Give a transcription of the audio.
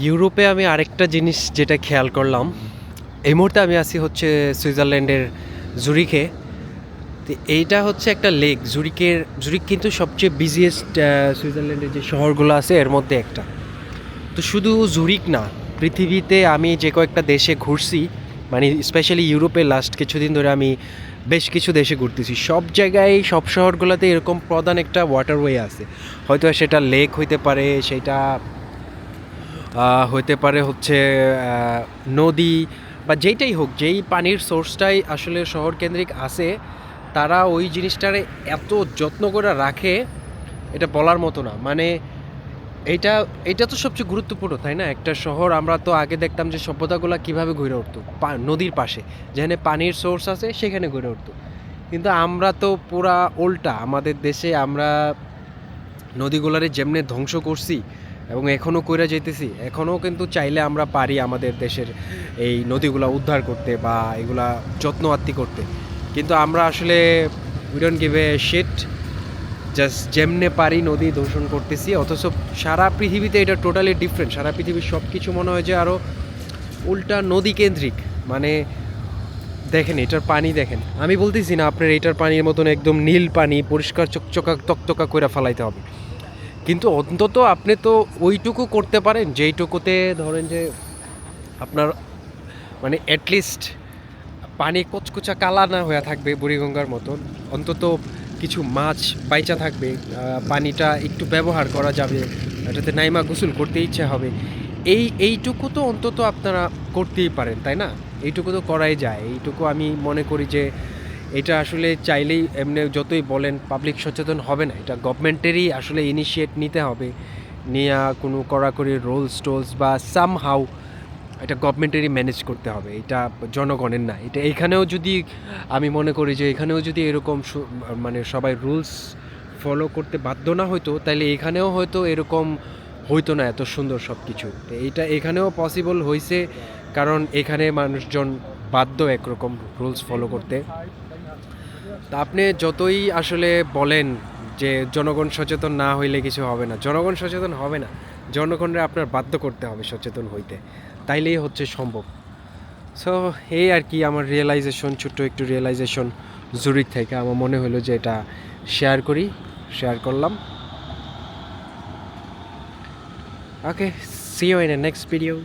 ইউরোপে আমি আরেকটা জিনিস যেটা খেয়াল করলাম, এই মুহূর্তে আমি আছি হচ্ছে সুইজারল্যান্ডের জুরিখে। তো এইটা হচ্ছে একটা লেক। জুরিক কিন্তু সবচেয়ে বিজিয়েস্ট সুইজারল্যান্ডের যে শহরগুলো আছে এর মধ্যে একটা। তো শুধু জুরিক না, পৃথিবীতে আমি যে কয়েকটা দেশে ঘুরছি, মানে স্পেশালি ইউরোপে লাস্ট কিছুদিন ধরে আমি বেশ কিছু দেশে ঘুরতেছি, সব জায়গায় সব শহরগুলোতে এরকম প্রধান একটা ওয়াটারওয়ে আছে। হয়তো সেটা লেক হইতে পারে, সেটা হইতে পারে হচ্ছে নদী, বা যেইটাই হোক, যেই পানির সোর্সটাই আসলে শহর কেন্দ্রিক আছে, তারা ওই জিনিসটারে এত যত্ন করে রাখে, এটা বলার মতো না। মানে এইটা এটা তো সবচেয়ে গুরুত্বপূর্ণ, তাই না? একটা শহর, আমরা তো আগে দেখতাম যে সভ্যতাগুলো কীভাবে গড়ে উঠতো নদীর পাশে, যেখানে পানির সোর্স আছে সেখানে গড়ে উঠতো। কিন্তু আমরা তো পুরা উল্টা, আমাদের দেশে আমরা নদীগুলারে যেমনে ধ্বংস করছি এবং এখনও কইরা যেতেছি, এখনও কিন্তু চাইলে আমরা পারি আমাদের দেশের এই নদীগুলা উদ্ধার করতে বা এগুলা যত্ন আত্তি করতে। কিন্তু আমরা আসলে we don't give a shit, just যেমনে পারি নদী দূষণ করতেছি। অথচ সারা পৃথিবীতে এটা টোটালি ডিফারেন্ট। সারা পৃথিবীর সব কিছু মনে হয় যে আরও উল্টা নদী কেন্দ্রিক। মানে দেখেন এটার পানি, দেখেন, আমি বলতেছি না আপনার এটার পানির মতন একদম নীল পানি পরিষ্কার চকচকা তকতকা করে ফেলাইতে হবে, কিন্তু অন্তত আপনি তো ওইটুকু করতে পারেন যেইটুকুতে ধরেন যে আপনার মানে অ্যাটলিস্ট পানি কচকুচা কালা না হয়ে থাকবে বুড়িগঙ্গার মতন, অন্তত কিছু মাছ বাইচা থাকবে, পানিটা একটু ব্যবহার করা যাবে, এটাতে নাইমা গোসল করতে ইচ্ছে হবে। এইটুকু তো অন্তত আপনারা করতেই পারেন, তাই না? এইটুকু তো করাই যায়। এইটুকু আমি মনে করি যে এটা আসলে চাইলেই এমনি যতই বলেন পাবলিক সচেতন হবে না, এটা গভর্নমেন্টেরই আসলে ইনিশিয়েট নিতে হবে। নিয়া কোনো কড়াকড়ি রুলস টোলস বা সামহাউ এটা গভর্নমেন্টেরই ম্যানেজ করতে হবে, এটা জনগণের না। এটা এখানেও যদি আমি মনে করি যে এখানেও যদি এরকম মানে সবাই রুলস ফলো করতে বাধ্য না হইতো, তাহলে এখানেও হয়তো এরকম হইতো না এত সুন্দর সব কিছু। তো এইটা এখানেও পসিবল হয়েছে, কারণ এখানে মানুষজন বাধ্য একরকম রুলস ফলো করতে। তা আপনি যতই আসলে বলেন যে জনগণ সচেতন না হইলে কিছু হবে না, জনগণ সচেতন হবে না, জনগণরা আপনার বাধ্য করতে হবে সচেতন হইতে, তাইলেই হচ্ছে সম্ভব। সো এই আর কি আমার রিয়েলাইজেশন, ছোট্ট একটু রিয়েলাইজেশন জুরিক থেকে আমার মনে হলো যে এটা শেয়ার করলাম। Okay, see you in the next video.